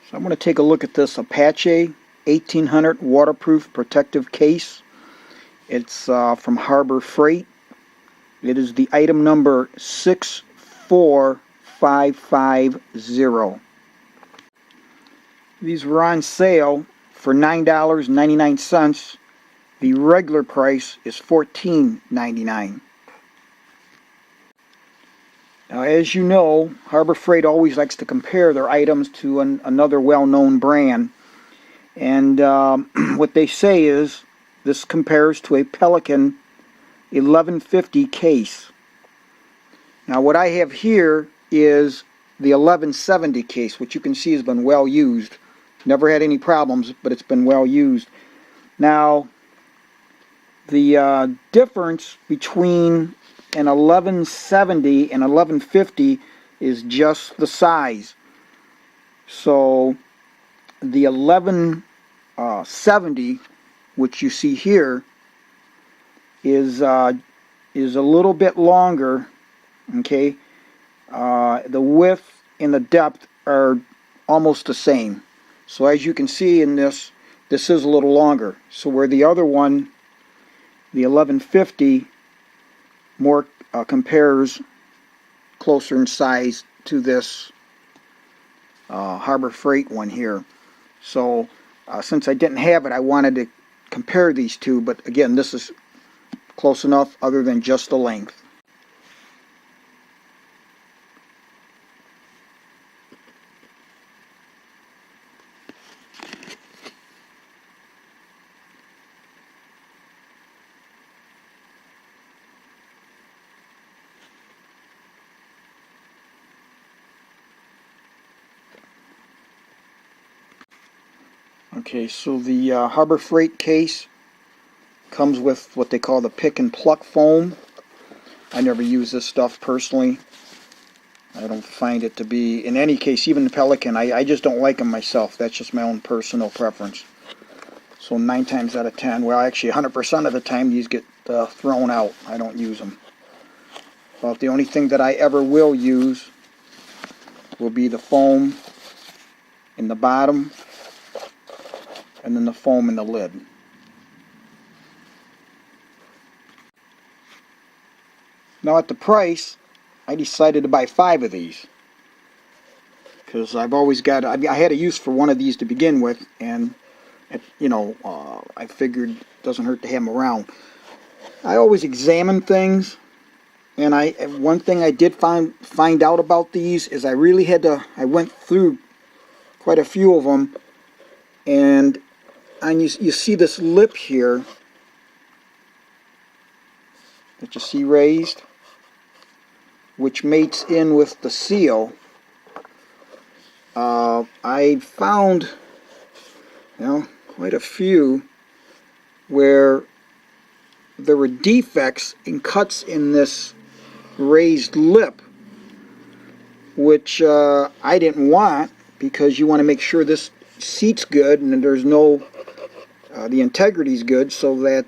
So I'm going to take a look at this Apache 1800 Waterproof Protective Case. It's from Harbor Freight. It is the item number 64550. These were on sale for $9.99. The regular price is $14.99. Now, as you know, Harbor Freight always likes to compare their items to another well-known brand. And what they say is this compares to a Pelican 1150 case. Now, what I have here is the 1170 case, which you can see has been well used. Never had any problems, but it's been well used. Now, the difference between an 1170 and 1150 is just the size. So the 1170, which you see here, is a little bit longer. Okay, the width and the depth are almost the same. So as you can see in this is a little longer. So where the other one, the 1150, more compares closer in size to this Harbor Freight one here. So since I didn't have it, I wanted to compare these two, but again, this is close enough other than just the length. Okay, so the Harbor Freight case comes with what they call the pick and pluck foam. I never use this stuff personally. I don't find it to be, in any case, even the Pelican, I just don't like them myself. That's just my own personal preference. So 9 times out of 10, well actually 100% of the time, these get thrown out. I don't use them. But the only thing that I ever will use will be the foam in the bottom and then the foam in the lid. Now at the price, I decided to buy 5 of these because I've always got, I had a use for one of these to begin with, and you know, I figured it doesn't hurt to have them around. I always examine things, and one thing I did find out about these is I went through quite a few of them, and you see this lip here that you see raised, which mates in with the seal. I found, you know, quite a few where there were defects and cuts in this raised lip, which I didn't want, because you want to make sure this seats good and there's no the integrity's good, so that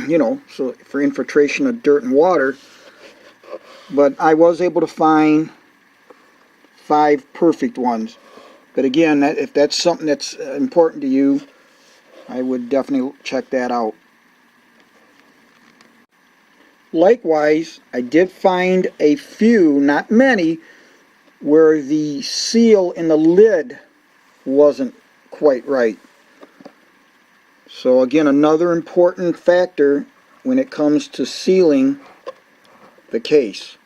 you know, so for infiltration of dirt and water. But I was able to find 5 perfect ones. But again, if that's something that's important to you, I would definitely check that out. Likewise, I did find a few, not many, where the seal in the lid wasn't quite right. So again, another important factor when it comes to sealing the case.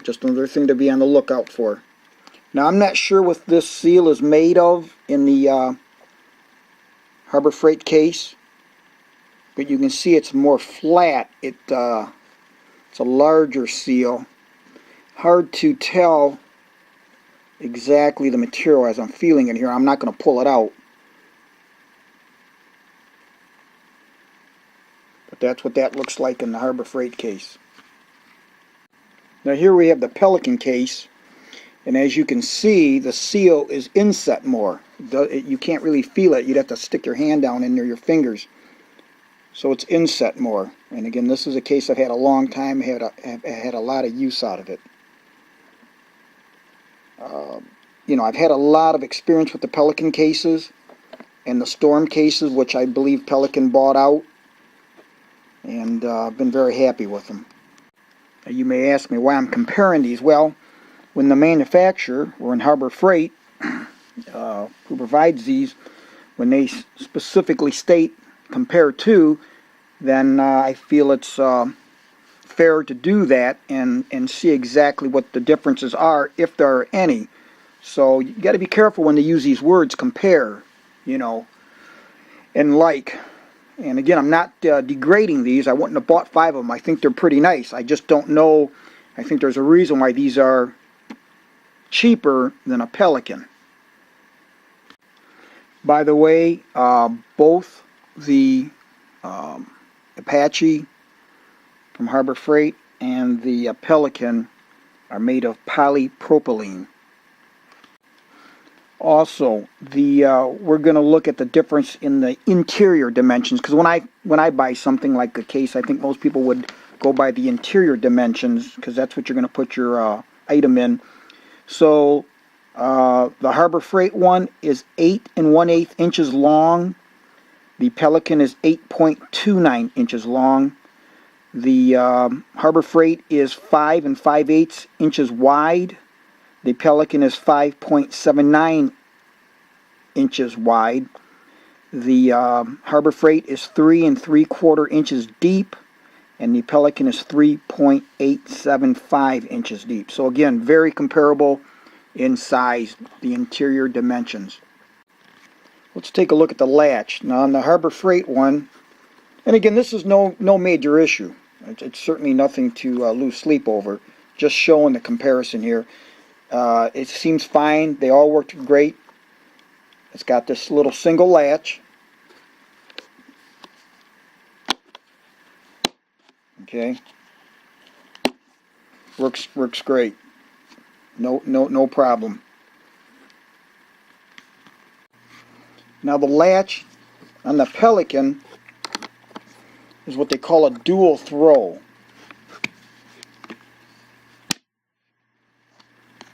Just another thing to be on the lookout for. Now, I'm not sure what this seal is made of in the Harbor Freight case, but you can see it's more flat. It's a larger seal. Hard to tell exactly the material as I'm feeling it here. I'm not going to pull it out, but that's what that looks like in the Harbor Freight case. Now here we have the Pelican case, and as you can see, the seal is inset more. You can't really feel it. You'd have to stick your hand down in there, your fingers. So it's inset more. And again, this is a case I've had a long time. I've had a lot of use out of it. you know, I've had a lot of experience with the Pelican cases and the Storm cases, which I believe Pelican bought out, and I've been very happy with them. Now, you may ask me why I'm comparing these. Well, when the manufacturer, or in Harbor Freight, who provides these, when they specifically state compare to, then I feel it's fair to do that and see exactly what the differences are, if there are any. So you got to be careful when they use these words, compare, you know, and like. And again, I'm not degrading these. I wouldn't have bought 5 of them. I think they're pretty nice. I just don't know. I think there's a reason why these are cheaper than a Pelican. By the way, both the Apache from Harbor Freight and the Pelican are made of polypropylene. Also, we're going to look at the difference in the interior dimensions, because when I buy something like a case, I think most people would go by the interior dimensions, because that's what you're going to put your item in. So the Harbor Freight one is 8 1/8 inches long. The Pelican is 8.29 inches long. The Harbor Freight is 5 5/8 inches wide. The Pelican is 5.79 inches wide. The Harbor Freight is 3 3/4 inches deep, and the Pelican is 3.875 inches deep. So again, very comparable in size, the interior dimensions. Let's take a look at the latch. Now on the Harbor Freight one, and again, this is no major issue. It's certainly nothing to lose sleep over. Just showing the comparison here. It seems fine. They all worked great. It's got this little single latch. Okay. Works great. No problem. Now the latch on the Pelican is what they call a dual throw.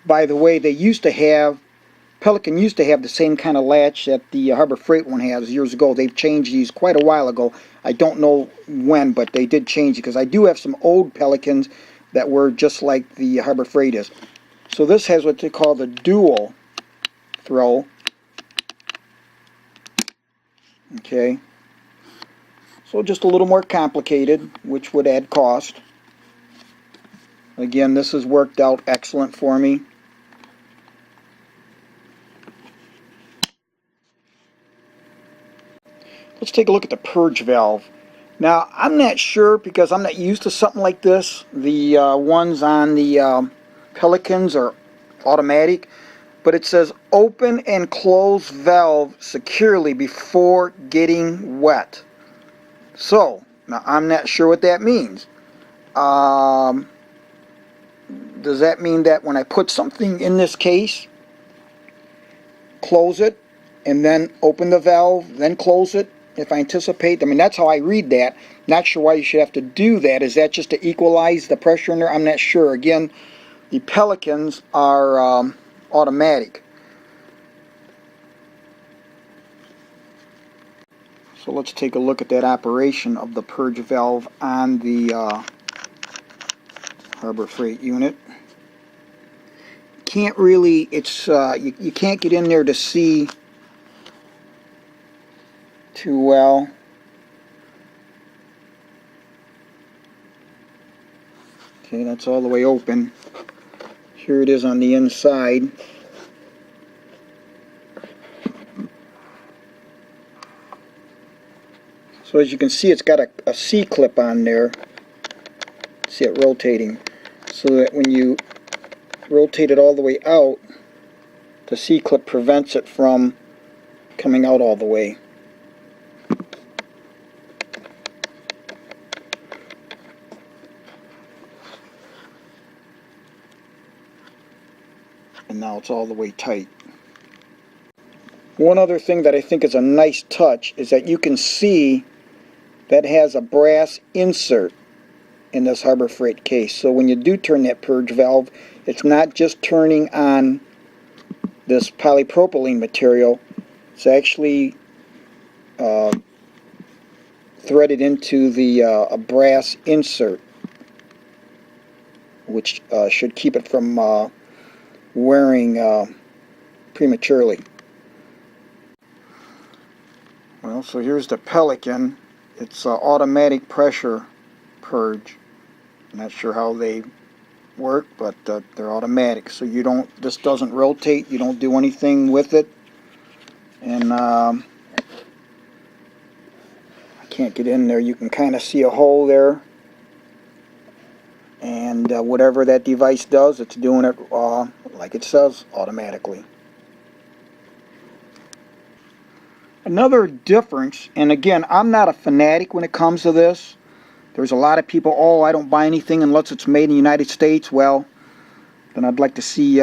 By the way, Pelican used to have the same kind of latch that the Harbor Freight one has years ago. They've changed these quite a while ago. I don't know when, but they did change it, because I do have some old Pelicans that were just like the Harbor Freight is. So this has what they call the dual throw. Okay. So just a little more complicated, which would add cost. Again, this has worked out excellent for me. Let's take a look at the purge valve. Now, I'm not sure, because I'm not used to something like this. The ones on the Pelicans are automatic, but it says open and close valve securely before getting wet. So, now I'm not sure what that means. Does that mean that when I put something in this case, close it, and then open the valve, then close it? If I anticipate, I mean, that's how I read that. Not sure why you should have to do that. Is that just to equalize the pressure in there? I'm not sure. Again, the Pelicans are automatic. So let's take a look at that operation of the purge valve on the Harbor Freight unit. Can't really, it's you can't get in there to see too well. Okay, that's all the way open. Here it is on the inside. So as you can see, it's got a C-clip on there. See it rotating. So that when you rotate it all the way out, the C-clip prevents it from coming out all the way. And now it's all the way tight. One other thing that I think is a nice touch is that you can see that has a brass insert in this Harbor Freight case. So when you do turn that purge valve, it's not just turning on this polypropylene material. It's actually threaded into the a brass insert, which should keep it from wearing prematurely. Well, so here's the Pelican. It's automatic pressure purge. I'm not sure how they work, but they're automatic, so you don't, this doesn't rotate, you don't do anything with it. And I can't get in there. You can kind of see a hole there, and whatever that device does, it's doing it like it says, automatically. Another difference, and again, I'm not a fanatic when it comes to this. There's a lot of people, oh, I don't buy anything unless it's made in the United States. Well, then I'd like to see,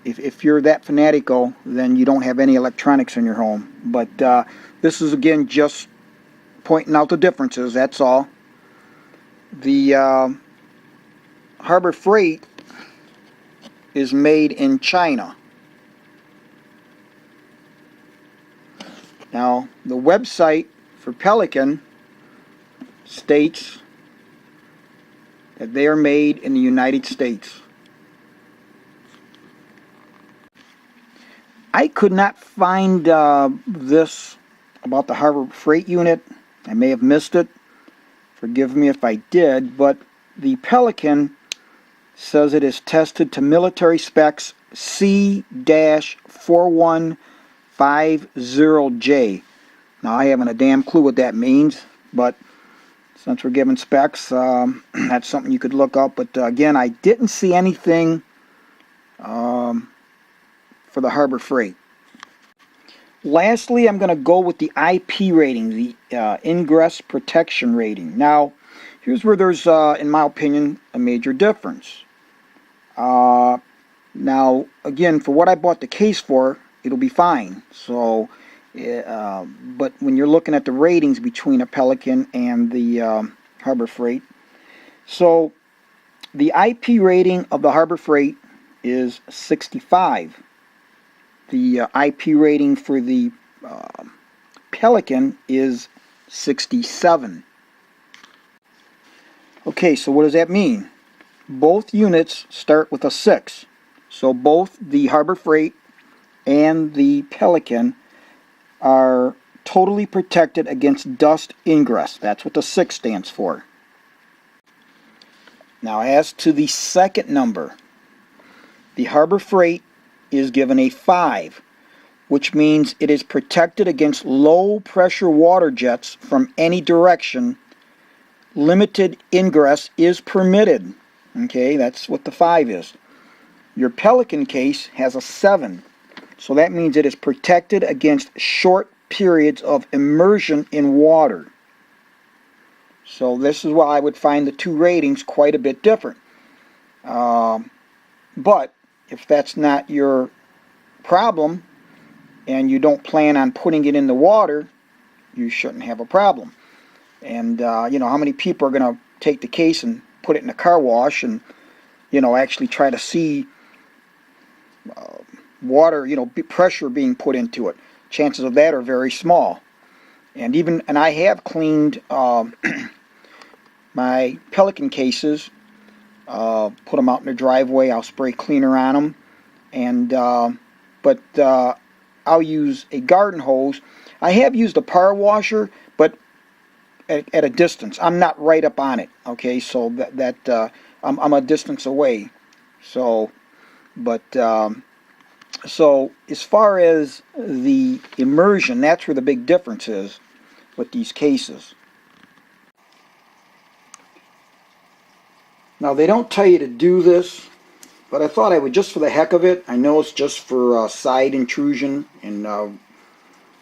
if you're that fanatical, then you don't have any electronics in your home. But this is, again, just pointing out the differences, that's all. The Harbor Freight is made in China. Now, the website for Pelican states that they are made in the United States. I could not find this about the Harbor Freight unit. I may have missed it. Forgive me if I did, but the Pelican says it is tested to military specs C-4150J. Now, I haven't a damn clue what that means, but since we're given specs, that's something you could look up. But again, I didn't see anything for the Harbor Freight. Lastly, I'm going to go with the IP rating, the ingress protection rating. Now, here's where there's, in my opinion, a major difference. Now, again, for what I bought the case for, it'll be fine. So, but when you're looking at the ratings between a Pelican and the Harbor Freight, so the IP rating of the Harbor Freight is 65. The IP rating for the Pelican is 67. Okay, so what does that mean? Both units start with a 6. So both the Harbor Freight and the Pelican are totally protected against dust ingress. That's what the 6 stands for. Now, as to the second number, the Harbor Freight is given a 5, which means it is protected against low pressure water jets from any direction. Limited ingress is permitted. Okay, that's what the 5 is. Your Pelican case has a 7, so that means it is protected against short periods of immersion in water. So this is why I would find the two ratings quite a bit different. But if that's not your problem and you don't plan on putting it in the water, you shouldn't have a problem. And you know, how many people are going to take the case and put it in a car wash and, you know, actually try to see water, you know, pressure being put into it? Chances of that are very small. And I have cleaned my Pelican cases, put them out in the driveway. I'll spray cleaner on them, and but I'll use a garden hose. I have used a power washer, but at a distance. I'm not right up on it. Okay, so I'm a distance away. So, but so as far as the immersion, that's where the big difference is with these cases. Now, they don't tell you to do this, but I thought I would, just for the heck of it. I know it's just for side intrusion, and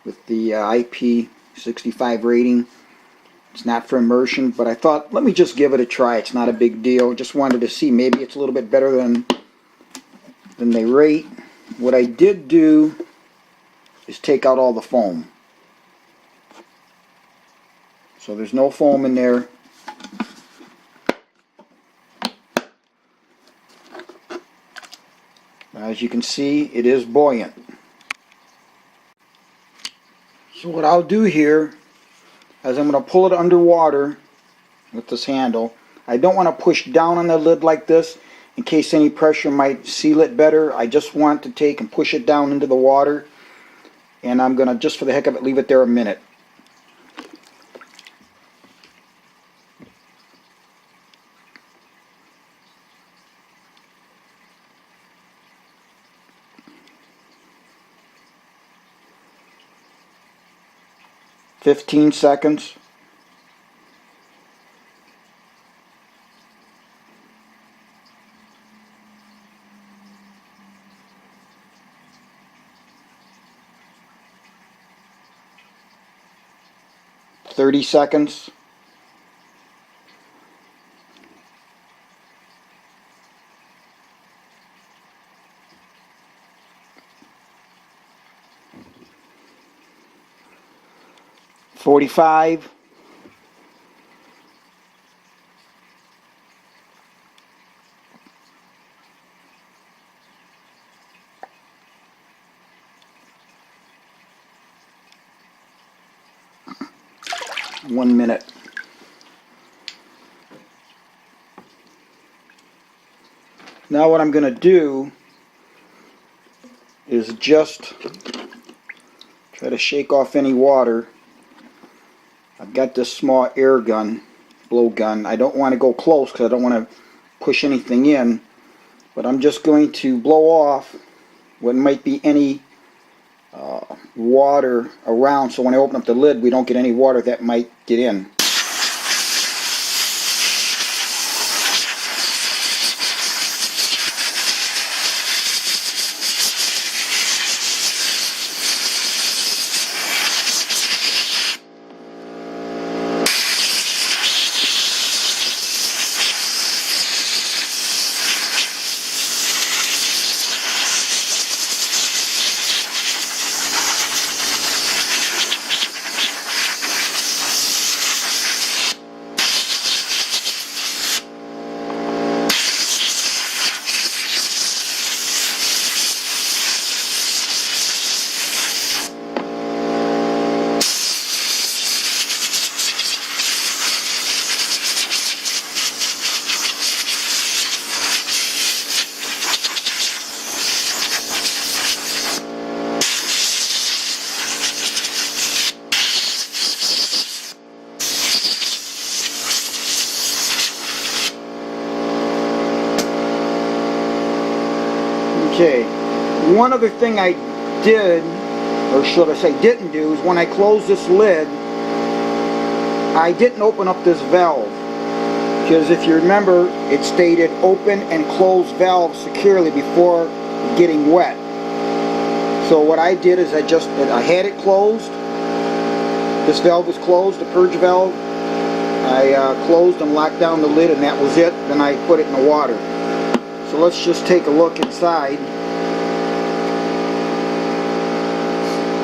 with the IP65 rating, it's not for immersion, but I thought, let me just give it a try. It's not a big deal. Just wanted to see, maybe it's a little bit better than they rate. What I did do is take out all the foam. So there's no foam in there. As you can see, it is buoyant. So what I'll do here is I'm going to pull it underwater with this handle. I don't want to push down on the lid like this in case any pressure might seal it better. I just want to take and push it down into the water, and I'm going to, just for the heck of it, leave it there a minute. "15 seconds. "30 seconds. "45. "1 minute. Now what I'm going to do is just try to shake off any water. I've got this small air gun, blow gun. I don't want to go close because I don't want to push anything in, but I'm just going to blow off what might be any water around, so when I open up the lid we don't get any water that might get in. Okay, one other thing I did, or should I say didn't do, is when I closed this lid, I didn't open up this valve. Because if you remember, it stated open and close valve securely before getting wet. So what I did is I had it closed. This valve was closed, the purge valve. I closed and locked down the lid, and that was it. Then I put it in the water. So let's just take a look inside.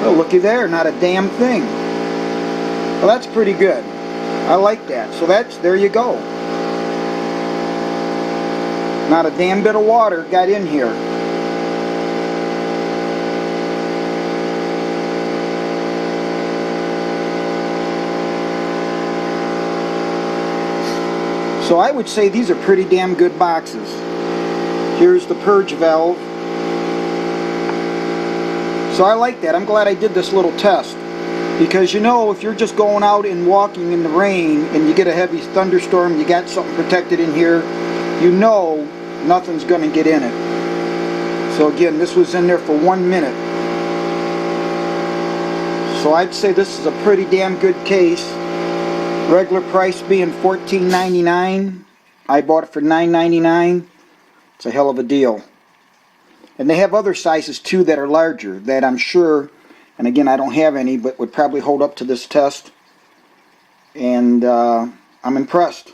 Oh, looky there, not a damn thing. Well, that's pretty good. I like that. So there you go. Not a damn bit of water got in here. So I would say these are pretty damn good boxes. Here's the purge valve. So I like that. I'm glad I did this little test. Because you know, if you're just going out and walking in the rain and you get a heavy thunderstorm, you got something protected in here, you know nothing's going to get in it. So again, this was in there for 1 minute. So I'd say this is a pretty damn good case. Regular price being $14.99. I bought it for $9.99. It's a hell of a deal. And they have other sizes too that are larger, that I'm sure, and again I don't have any, but would probably hold up to this test. And I'm impressed.